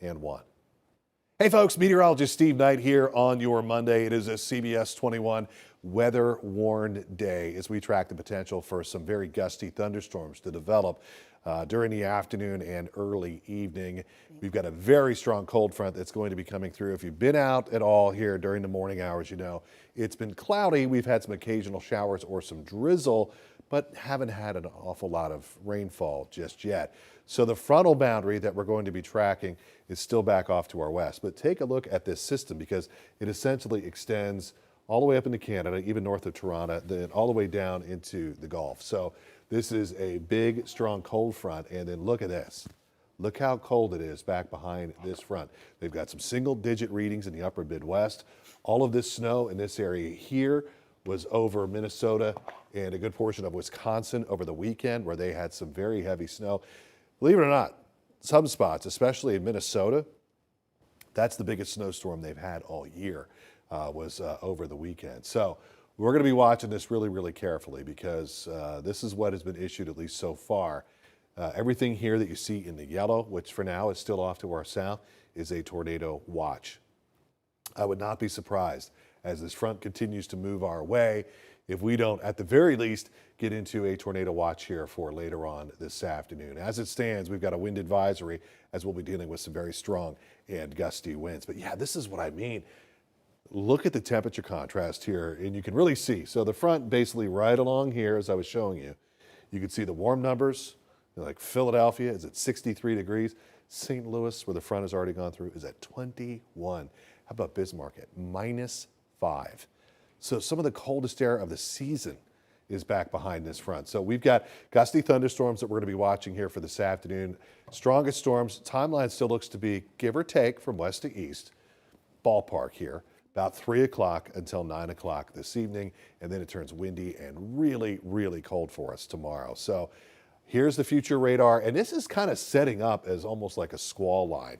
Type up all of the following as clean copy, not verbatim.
and 1. Hey folks, meteorologist Steve Knight here on your Monday. It is a CBS 21 weather warned day as we track the potential for some very gusty thunderstorms to develop during the afternoon and early evening. We've got a very strong cold front that's going to be coming through. If you've been out at all here during the morning hours, you know it's been cloudy. We've had some occasional showers or some drizzle, but haven't had an awful lot of rainfall just yet. So the frontal boundary that we're going to be tracking is still back off to our west. But take a look at this system because it essentially extends all the way up into Canada, even north of Toronto, then all the way down into the Gulf. So this is a big, strong cold front. And then look at this. Look how cold it is back behind this front. They've got some single-digit readings in the upper Midwest. All of this snow in this area here was over Minnesota and a good portion of Wisconsin over the weekend where they had some very heavy snow. Believe it or not, some spots, especially in Minnesota, that's the biggest snowstorm they've had all year was over the weekend. So we're going to be watching this really, really carefully because this is what has been issued, at least so far. Everything here that you see in the yellow, which for now is still off to our south, is a tornado watch. I would not be surprised as this front continues to move our way if we don't, at the very least, get into a tornado watch here for later on this afternoon. As it stands, we've got a wind advisory as we'll be dealing with some very strong and gusty winds. But yeah, this is what I mean. Look at the temperature contrast here, and you can really see. So the front basically right along here, as I was showing you, you can see the warm numbers, like Philadelphia is at 63 degrees. St. Louis, where the front has already gone through, is at 21. How about Bismarck at -5? So some of the coldest air of the season is back behind this front. So we've got gusty thunderstorms that we're going to be watching here for this afternoon. Strongest storms, timeline still looks to be, give or take, from west to east, ballpark here, about 3 o'clock until 9 o'clock this evening, and then it turns windy and really, really cold for us tomorrow. So here's the future radar, and this is kind of setting up as almost like a squall line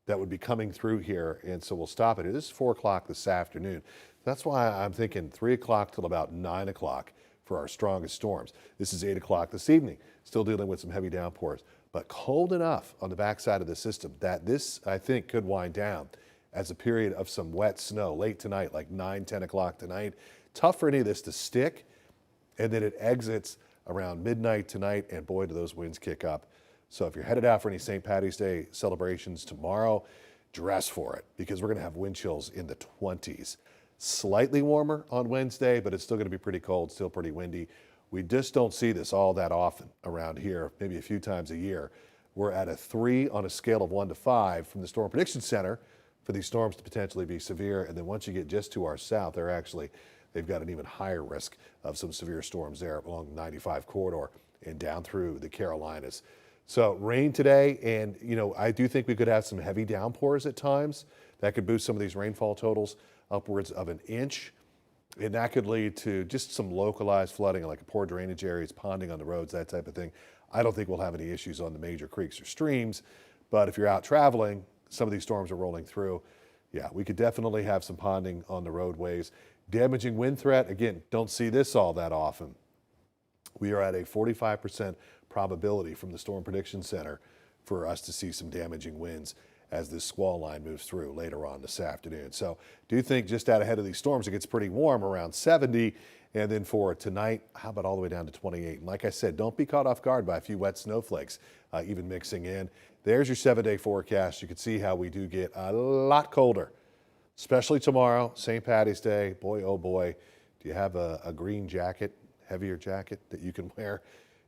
that would be coming through here, and so we'll stop it. It is 4 o'clock this afternoon. That's why I'm thinking 3 o'clock till about 9 o'clock for our strongest storms. This is 8 o'clock this evening, still dealing with some heavy downpours, but cold enough on the backside of the system that this, I think, could wind down as a period of some wet snow late tonight, like 9, 10 o'clock tonight. Tough for any of this to stick, and then it exits around midnight tonight, and boy, do those winds kick up. So if you're headed out for any St. Patty's Day celebrations tomorrow, dress for it because we're going to have wind chills in the 20s. Slightly warmer on Wednesday, but it's still going to be pretty cold, still pretty windy. We just don't see this all that often around here, maybe a few times a year. We're at a 3 on a scale of 1 to 5 from the Storm Prediction Center for these storms to potentially be severe. And then once you get just to our south, they've got an even higher risk of some severe storms there along the 95 corridor and down through the Carolinas. So rain today, and I do think we could have some heavy downpours at times. That could boost some of these rainfall totals upwards of an inch, and that could lead to just some localized flooding, like poor drainage areas, ponding on the roads, that type of thing. I don't think we'll have any issues on the major creeks or streams, but if you're out traveling, some of these storms are rolling through. Yeah, we could definitely have some ponding on the roadways. Damaging wind threat, again, don't see this all that often. We are at a 45% probability from the Storm Prediction Center for us to see some damaging winds as this squall line moves through later on this afternoon. So do think just out ahead of these storms, it gets pretty warm around 70. And then for tonight, how about all the way down to 28? And like I said, don't be caught off guard by a few wet snowflakes, even mixing in. There's your 7-day forecast. You can see how we do get a lot colder, especially tomorrow, St. Patty's Day. Boy, oh boy, do you have a green jacket, heavier jacket that you can wear?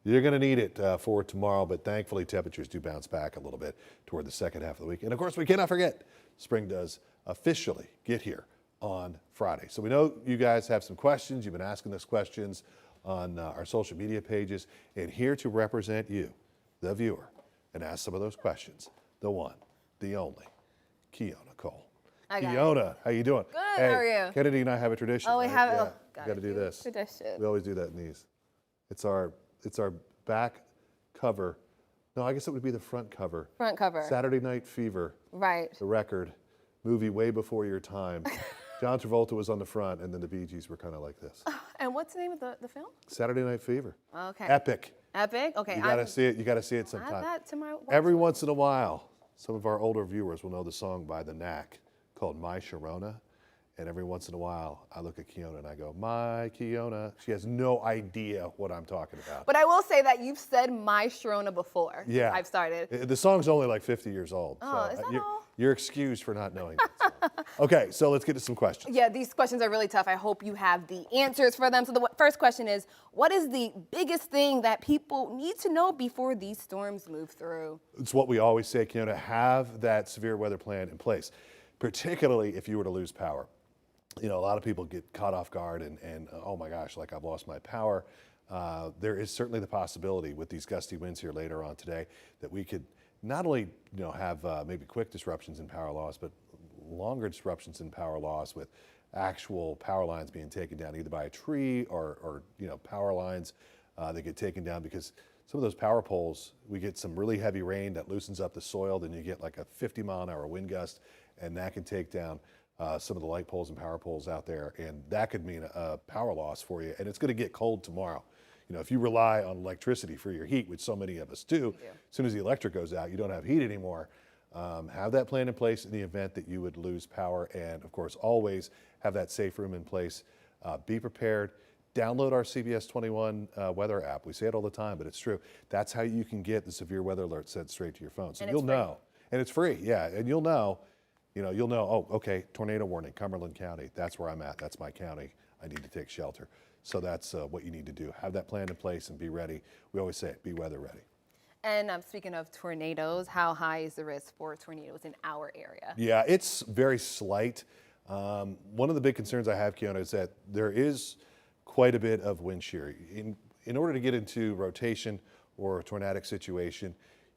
You're going to need it for tomorrow, but thankfully temperatures do bounce back a little bit toward the second half of the week. And of course, we cannot forget, spring does officially get here on Friday. So we know you guys have some questions. You've been asking us questions on our social media pages, and here to represent you, the viewer, and ask some of those questions, the one, the only, Keonia Cole. Keonia, how you doing? Good, how are you? Kennedy and I have a tradition. Oh, we right? have it. Yeah, Oh, got to do this. Tradition. We always do that in these. It's our back cover. No, I guess it would be the front cover. Front cover. Saturday Night Fever. Right. The record. Movie way before your time. John Travolta was on the front, and then the Bee Gees were kind of like this. And what's the name of the film? Saturday Night Fever. Okay. Epic. Epic? Okay. You got to see it. You got to see it sometime. Add that to my watch Every list. once in a while, Some of our older viewers will know the song by The Knack called My Sharona. And every once in a while, I look at Keonia and I go, my Keonia. She has no idea what I'm talking about. But I will say that you've said my Sharona before. Yeah. I've started. The song's only like 50 years old. Oh, so is that all? You're excused for not knowing that song. Okay, so let's get to some questions. Yeah, these questions are really tough. I hope you have the answers for them. So the first question is, what is the biggest thing that people need to know before these storms move through? It's what we always say, Keonia, have that severe weather plan in place, particularly if you were to lose power. You know, a lot of people get caught off guard and oh my gosh, like I've lost my power. There is certainly the possibility with these gusty winds here later on today that we could not only have maybe quick disruptions in power loss, but longer disruptions in power loss with actual power lines being taken down either by a tree or power lines that get taken down because some of those power poles, we get some really heavy rain that loosens up the soil, then you get like a 50-mile-an-hour wind gust, and that can take down some of the light poles and power poles out there, and that could mean a power loss for you. And it's going to get cold tomorrow. You know, if you rely on electricity for your heat, which so many of us do, as soon as the electric goes out, you don't have heat anymore. Have that plan in place in the event that you would lose power, and of course, always have that safe room in place. Be prepared. Download our CBS 21 weather app. We say it all the time, but it's true. That's how you can get the severe weather alert sent straight to your phone. So you'll know, and it's free. Yeah, and you'll know. You'll know, oh, okay, tornado warning, Cumberland County. That's where I'm at. That's my county. I need to take shelter. So that's what you need to do. Have that plan in place and be ready. We always say it, be weather ready. And speaking of tornadoes, how high is the risk for tornadoes in our area? Yeah, it's very slight. One of the big concerns I have, Keonia, is that there is quite a bit of wind shear. In order to get into rotation or a tornadic situation,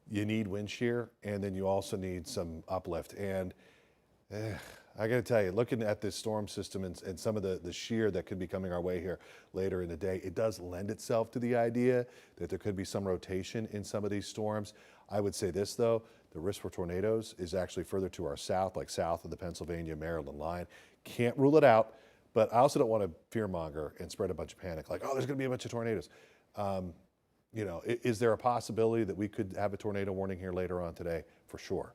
you need wind shear, and then you also need some uplift. And I got to tell you, looking at this storm system and some of the shear that could be coming our way here later in the day, it does lend itself to the idea that there could be some rotation in some of these storms. I would say this, though, the risk for tornadoes is actually further to our south, like south of the Pennsylvania-Maryland line. Can't rule it out, but I also don't want to fearmonger and spread a bunch of panic, like, oh, there's going to be a bunch of tornadoes. Is there a possibility that we could have a tornado warning here later on today? For sure.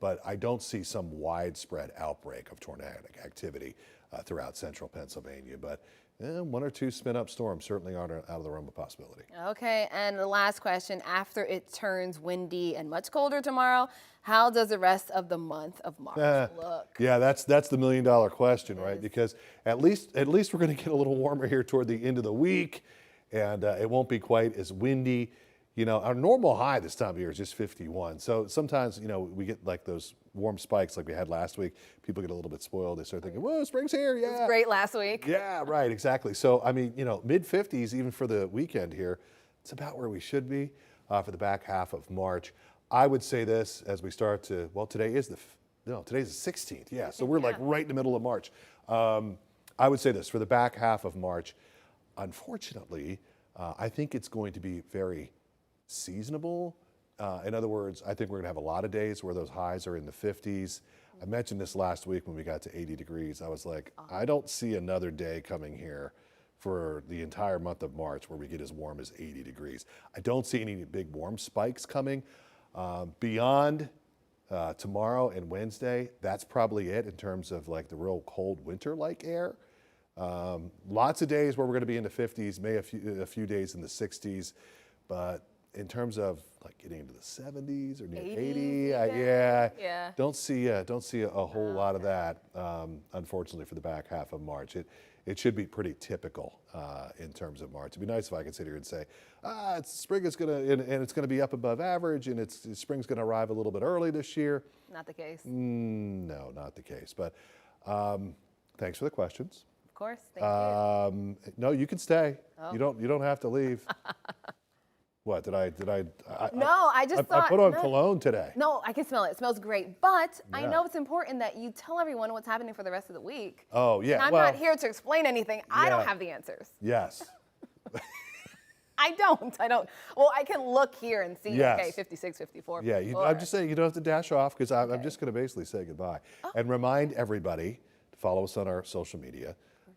But I don't see some widespread outbreak of tornadic activity throughout central Pennsylvania. But one or two spin-up storms certainly aren't out of the realm of possibility. Okay, and the last question, after it turns windy and much colder tomorrow, how does the rest of the month of March look? Yeah, that's the million-dollar question, right? Because at least we're going to get a little warmer here toward the end of the week, and it won't be quite as windy. Our normal high this time of year is just 51. So sometimes, we get like those warm spikes like we had last week. People get a little bit spoiled. They start thinking, whoa, spring's here, yeah. It was great last week. Yeah, right, exactly. So, I mean, mid-50s even for the weekend here, it's about where we should be for the back half of March. I would say this as we start to, well, today's the 16th, yeah. So we're like right in the middle of March. I would say this, for the back half of March, unfortunately, I think it's going to be very seasonable. In other words, I think we're going to have a lot of days where those highs are in the 50s. I mentioned this last week when we got to 80 degrees. I was like, I don't see another day coming here for the entire month of March where we get as warm as 80 degrees. I don't see any big warm spikes coming. Beyond tomorrow and Wednesday, that's probably it in terms of like the real cold winter-like air. Lots of days where we're going to be in the 50s, maybe a few days in the 60s, but in terms of like getting into the 70s or near 80, don't see a whole lot of that. Unfortunately, for the back half of March, it should be pretty typical in terms of March. It'd be nice if I could sit here and say, spring is gonna and it's gonna be up above average, and spring's gonna arrive a little bit early this year. Not the case. No, not the case. But thanks for the questions. Of course. Thank you. No, you can stay. Oh. You don't have to leave. What, did I No, I just thought. I put on cologne today. No, I can smell it. It smells great. But I know it's important that you tell everyone what's happening for the rest of the week. Oh, yeah. And I'm not here to explain anything. I don't have the answers. Yes. I don't. Well, I can look here and see, okay, 56, 54, 54. Yeah, I'm just saying you don't have to dash off because I'm just going to basically say goodbye. And remind everybody to follow us on our social media.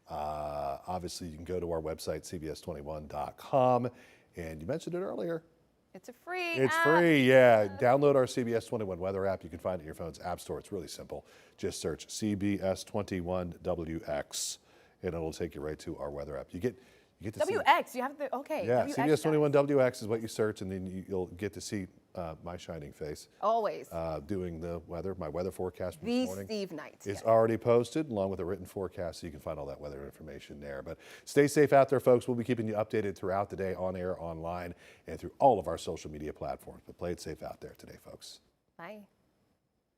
Obviously, you can go to our website, cbs21.com. And you mentioned it earlier. It's a free It's app. free, yeah. Download our CBS 21 weather app. You can find it in your phone's app store. It's really simple. Just search CBS 21WX, and it'll take you right to our weather app. You get to see. WX, you have to, okay. Yeah, WX CBS 21 WX is what you search, and then you'll get to see my shining face Always. doing the weather. My weather forecast from The this morning Steve Knight. is Yes. already posted, along with a written forecast, so you can find all that weather information there. But stay safe out there, folks. We'll be keeping you updated throughout the day, on air, online, and through all of our social media platforms. But play it safe out there today, folks. Bye.